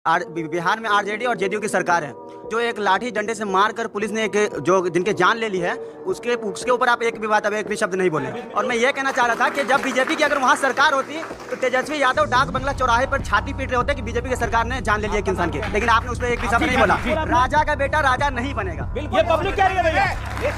बिहार में आरजेडी और जेडीयू की सरकार है, जो एक लाठी डंडे से मारकर पुलिस ने एक जो जिनके जान ले ली है, उसके ऊपर आप एक भी बात, अब एक भी शब्द नहीं बोले। और मैं ये कहना चाह रहा था कि जब बीजेपी की अगर वहाँ सरकार होती तो तेजस्वी यादव डाक बंगला चौराहे पर छाती पीट रहे होते कि बीजेपी की सरकार ने जान ले लिया एक इंसान की, लेकिन आपने उस पर एक भी शब्द नहीं बोला। राजा का बेटा राजा नहीं बनेगा। ये पब्लिक कह रही है भैया,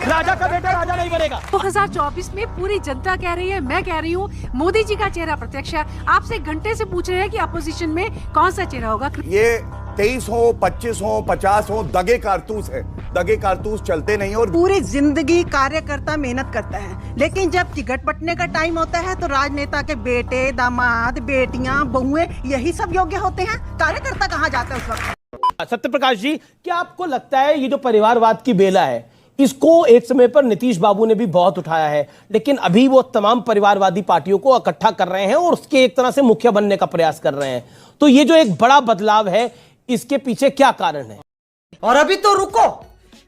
राजा का बेटा राजा नहीं बनेगा। 2024 में पूरी जनता कह रही है, मैं कह रही हूँ, मोदी जी का चेहरा प्रत्यक्ष है। आपसे घंटे से पूछ रहे हैं कि अपोजिशन में कौन सा चेहरा होगा। ये 23 हो, 25 हो, 50 हो, दगे कारतूस है। दगे कारतूस चलते नहीं। और पूरी जिंदगी कार्यकर्ता मेहनत करता है, लेकिन जब टिकट बंटने का टाइम होता है तो राजनेता के बेटे, दामाद, बेटियां, बहुएं, यही सब योग्य होते हैं। कार्यकर्ता कहाँ जाता है उस वक्त। सत्यप्रकाश जी, क्या आपको लगता है ये जो परिवारवाद की बेला है, इसको एक समय पर नीतीश बाबू ने भी बहुत उठाया है, लेकिन अभी वो तमाम परिवारवादी पार्टियों को इकट्ठा कर रहे हैं और उसके एक तरह से मुखिया बनने का प्रयास कर रहे हैं, तो ये जो एक बड़ा बदलाव है, इसके पीछे क्या कारण है? और अभी तो रुको,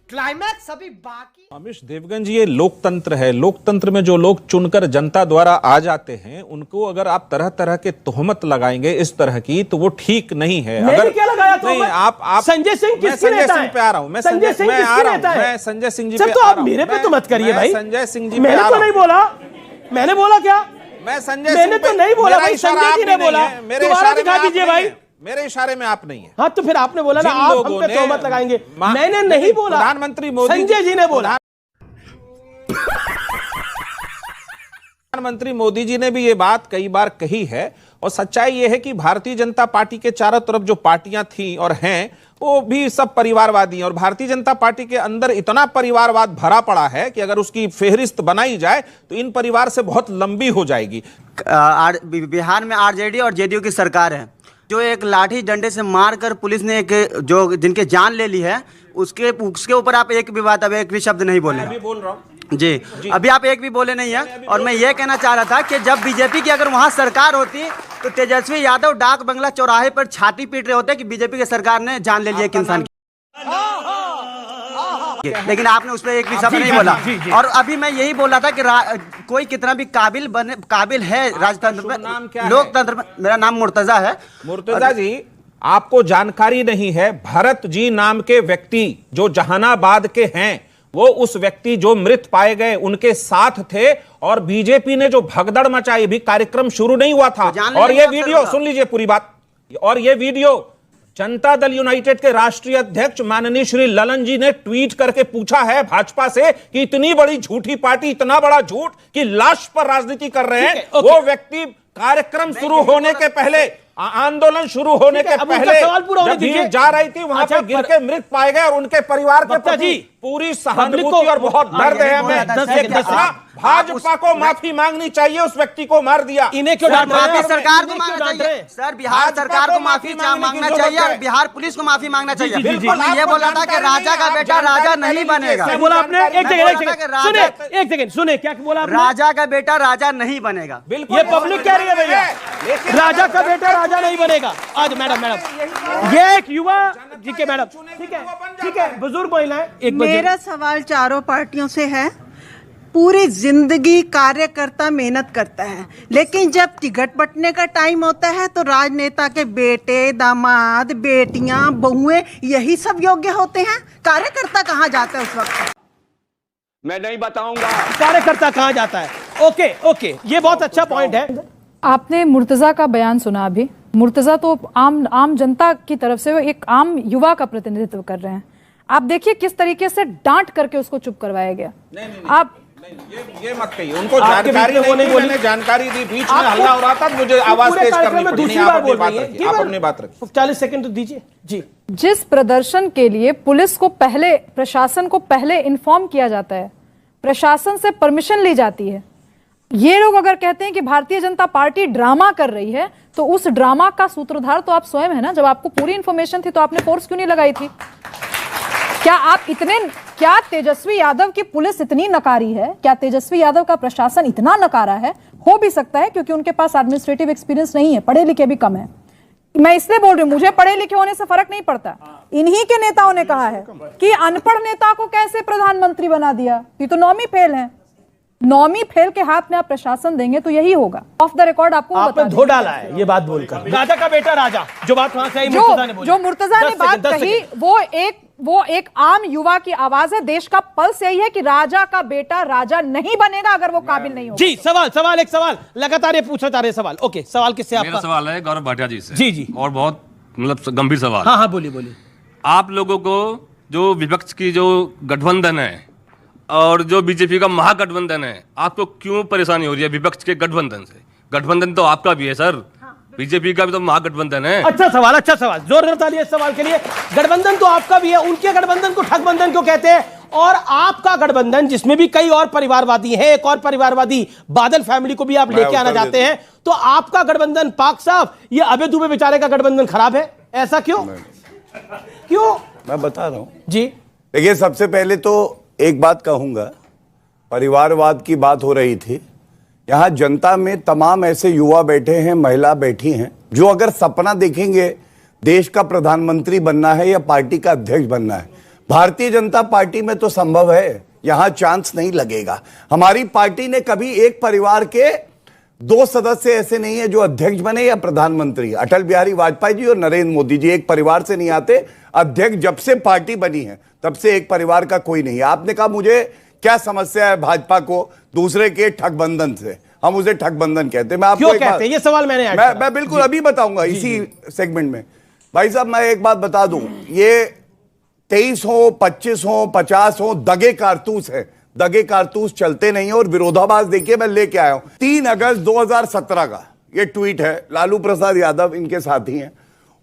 क्लाइमैक्स अभी बाकी। अमिश देवगन जी, ये लोकतंत्र है। लोकतंत्र में जो लोग चुनकर जनता द्वारा आ जाते हैं, उनको अगर आप तरह तरह के तोहमत लगाएंगे इस तरह की, तो वो ठीक नहीं है। अगर क्या लगाया नहीं, आप संजय सिंह किसकी नेता है? पे आ रहा हूं मैं, संजय सिंह मैं आ रहा हूं, मैं संजय सिंह जी पे तो आप मेरे पे तो मत करिए भाई। संजय सिंह जी, मैंने तो नहीं बोला। मैंने बोला क्या? मैं संजय, मैंने तो नहीं बोला भाई, संजय जी ने बोला। दोबारा दिखा दीजिए भाई। मेरे इशारे में आप नहीं है। हाँ, तो फिर आपने बोला ना आप हम पे तोहमत लगाएंगे। मैंने नहीं बोला, प्रधानमंत्री मोदी, संजय जी ने बोला। प्रधानमंत्री मोदी जी ने भी ये बात कई बार कही है, और सच्चाई ये है कि भारतीय जनता पार्टी के चारों तरफ जो पार्टियां थी और हैं, वो भी सब परिवारवादी हैं। और भारतीय जनता पार्टी के अंदर इतना परिवारवाद भरा पड़ा है कि अगर उसकी फेहरिस्त बनाई जाए तो इन परिवार से बहुत लंबी हो जाएगी। बिहार में आरजेडी और जेडीयू की सरकार है, जो एक लाठी डंडे से मारकर पुलिस ने एक जो जिनके जान ले ली है, उसके ऊपर आप एक भी बात, अब एक भी शब्द नहीं बोले। अभी बोल रहा हूं जी, अभी आप एक भी बोले नहीं है। और मैं ये कहना चाह रहा था कि जब बीजेपी की अगर वहाँ सरकार होती तो तेजस्वी यादव डाक बंगला चौराहे पर छाती पीट रहे होते कि बीजेपी की सरकार ने जान ले लिया एक इंसान की, लेकिन आपने उस पर एक भी शब्द नहीं बोला। और अभी मैं यही बोल रहा था कि कोई कितना भी काबिल है राजतंत्र में, लोकतंत्र में। मेरा नाम मुर्तजा है। मुर्तजा जी, आपको जानकारी नहीं है, भरत जी नाम के व्यक्ति जो जहानाबाद के हैं, वो उस व्यक्ति जो मृत पाए गए उनके साथ थे, और बीजेपी ने जो भगदड़ मचाई, भी कार्यक्रम शुरू नहीं हुआ था। और ये वीडियो सुन लीजिए पूरी बात, और ये वीडियो जनता दल यूनाइटेड के राष्ट्रीय अध्यक्ष माननीय श्री ललन जी ने ट्वीट करके पूछा है भाजपा से कि इतनी बड़ी झूठी पार्टी, इतना बड़ा झूठ कि लाश पर राजनीति कर रहे हैं। वो व्यक्ति कार्यक्रम शुरू होने के पहले, आंदोलन शुरू होने के पहले जब भीड़ जा रही थी, वहां पे गिर के मृत पाए गए, और उनके परिवार के प्रति पूरी सहानुभूति और बहुत दर्द है हमें। भाजपा को माफी मांगनी चाहिए, उस व्यक्ति को मार दिया। इन्हें क्यों माफी सरकार को मांगना चाहिए सर, बिहार सरकार को माफी मांगना चाहिए, और बिहार पुलिस को माफी मांगना चाहिए। बिल्कुल, मैं ये बोला था कि राजा का बेटा राजा नहीं बनेगा। क्या बोला आपने? एक सेकंड सुने, क्या बोला आपने? राजा का बेटा राजा नहीं बनेगा। ये पब्लिक कह रही है भैया, राजा का बेटा राजा नहीं बनेगा। आज मैडम, ये एक युवा जी के मैडम, ठीक है, बुजुर्ग महिलाएं। मेरा सवाल चारों पार्टियों से है। पूरी जिंदगी कार्यकर्ता मेहनत करता है, लेकिन जब टिकट बंटने का टाइम होता है तो राजनेता के बेटे, दामाद, बेटियां, बहुएं, यही सब योग्य होते हैं। कार्यकर्ता कहाँ जाता है उस वक्त? मैं नहीं बताऊंगा कार्यकर्ता कहाँ जाता है। ओके, ये बहुत अच्छा पॉइंट है। आपने मुर्तजा का बयान सुना अभी। मुर्तजा तो आम जनता की तरफ से एक आम युवा का प्रतिनिधित्व कर रहे हैं। आप देखिए किस तरीके से डांट करके उसको चुप करवाया गया। आप ये मत कहिए, उनको जानकारी नहीं, मैंने जानकारी दी, बीच में हल्ला हो रहा था, मुझे आवाज तेज करनी पड़ी। दूसरी बार बोल रही है, आप अपनी बात रखिए। 40 सेकंड तो दीजिए जी। जिस प्रदर्शन के लिए पुलिस को पहले, प्रशासन को पहले इन्फॉर्म किया जाता है, प्रशासन से परमिशन ली जाती है, ये लोग अगर कहते हैं कि भारतीय जनता पार्टी ड्रामा कर रही है, तो उस ड्रामा का सूत्रधार तो आप स्वयं है ना। जब आपको पूरी इंफॉर्मेशन थी तो आपने फोर्स क्यों नहीं लगाई थी? क्या तेजस्वी यादव की पुलिस इतनी नकारी है? क्या तेजस्वी यादव का प्रशासन इतना नकारा है? हो भी सकता है क्योंकि उनके पास एडमिनिस्ट्रेटिव एक्सपीरियंस नहीं है, पढ़े लिखे भी कम है। मैं इसलिए बोल रही हूं, मुझे पढ़े लिखे होने से फर्क नहीं पड़ता। इन्हीं के नेताओं ने कहा है कि अनपढ़ नेता को कैसे प्रधानमंत्री बना दिया, ये तो नौवीं फेल है। नौमी फेल के हाथ में आप प्रशासन देंगे तो यही होगा। ऑफ द रिकॉर्ड आपको आपने बता धो डाला है ये बात बोलकर। राजा का बेटा राजा, जो बात वहां से आई मुर्तजा ने बोली। जो मुर्तजा ने बात कही वो एक आम युवा की आवाज है। देश का पल्स यही है कि राजा का बेटा राजा नहीं बनेगा अगर वो काबिल नहीं होगा। जी एक सवाल लगातार ये पूछते जा रहे सवाल। ओके, सवाल किससे आपका? मेरा सवाल है गौरव भाटिया जी से। जी और बहुत मतलब गंभीर सवाल। हाँ बोलिए। आप लोगों को जो विपक्ष की जो गठबंधन है और जो बीजेपी का महागठबंधन है, आपको क्यों परेशानी हो रही है विपक्ष के गठबंधन से? गठबंधन तो आपका भी है सर, बीजेपी का भी तो महागठबंधन है। अच्छा सवाल, जोरदार तालियां इस सवाल के लिए। गठबंधन तो आपका भी है, उनके गठबंधन को ठगबंधन क्यों कहते हैं? और आपका गठबंधन जिसमें भी कई और परिवारवादी हैं, एक और परिवारवादी बादल फैमिली को भी आप लेके आना चाहते हैं, तो आपका गठबंधन पाक साहब, ये अबे दुबे बेचारे का गठबंधन खराब है, ऐसा क्यों? मैं बता रहा हूं जी। देखिए, सबसे पहले तो एक बात कहूंगा, परिवारवाद की बात हो रही थी, यहां जनता में तमाम ऐसे युवा बैठे हैं, महिला बैठी हैं, जो अगर सपना देखेंगे देश का प्रधानमंत्री बनना है या पार्टी का अध्यक्ष बनना है, भारतीय जनता पार्टी में तो संभव है, यहां चांस नहीं लगेगा। हमारी पार्टी ने कभी एक परिवार के 2 सदस्य ऐसे नहीं है जो अध्यक्ष बने या प्रधानमंत्री। अटल बिहारी वाजपेयी जी और नरेंद्र मोदी जी एक परिवार से नहीं आते। अध्यक्ष जब से पार्टी बनी है तब से एक परिवार का कोई नहीं है। आपने कहा मुझे क्या समस्या है भाजपा को दूसरे के ठगबंधन से, हम उसे ठगबंधन कहते हैं। मैं आपको क्यों कहते हैं ये सवाल मैं बिल्कुल अभी बताऊंगा इसी सेगमेंट में। भाई साहब, मैं एक बात बता दूं, ये 23 हो, 25 हो, 50 हो, दगे कारतूस है। दगे कारतूस चलते नहीं है। और विरोधाभास देखिए, मैं लेके आया हूं 3 अगस्त 2017 का ये ट्वीट है। लालू प्रसाद यादव इनके साथी हैं।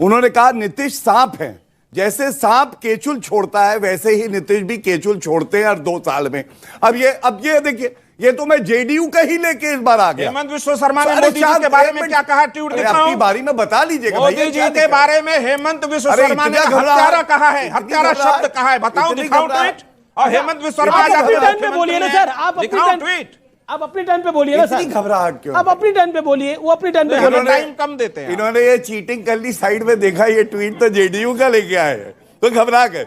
उन्होंने कहा नीतीश सांप है, जैसे सांप केचुल छोड़ता है वैसे ही नीतीश भी केचुल छोड़ते हैं हर 2 साल में। अब ये देखिए, ये तो मैं जेडीयू का ही लेके इस बार आ गया। हेमंत विश्व शर्मा ने मोदी जी के बारे में क्या कहा? ट्वीट दिखाऊं? अपनी बारी में बता लीजिएगा। मोदी जी के बारे में हेमंत विश्व शर्मा ने हत्यारा कहा है, हत्यारा शब्द कहा है। बताओ, दिखाओ ट्वीट। और हेमंत विश्व शर्मा अपनी टर्न पे बोलिए ना सर, आप अपनी टर्न पे बोलिए ना सर। घबराहट क्यों? आप अपनी टर्न पे बोलिए, वो अपनी टर्न पे बोलिए। टाइम कम देते हैं। इन्होंने ये चीटिंग कर ली, साइड में देखा ये ट्वीट तो जेडीयू का लेके आए हैं, तो घबरा गए।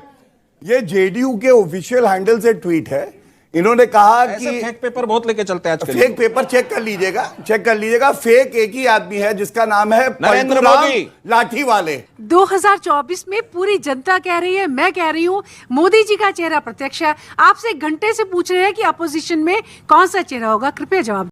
ये जेडीयू के ऑफिशियल हैंडल से ट्वीट है। इन्होंने कहा कि फेक पेपर बहुत लेके चलते हैं आजकल। फेक पेपर चेक कर लीजिएगा। फेक एक ही आदमी है जिसका नाम है नरेंद्र मोदी, लाठी वाले। 2024 में पूरी जनता कह रही है, मैं कह रही हूँ, मोदी जी का चेहरा प्रत्यक्ष है। आपसे घंटे से पूछ रहे हैं कि अपोजिशन में कौन सा चेहरा होगा। कृपया जवाब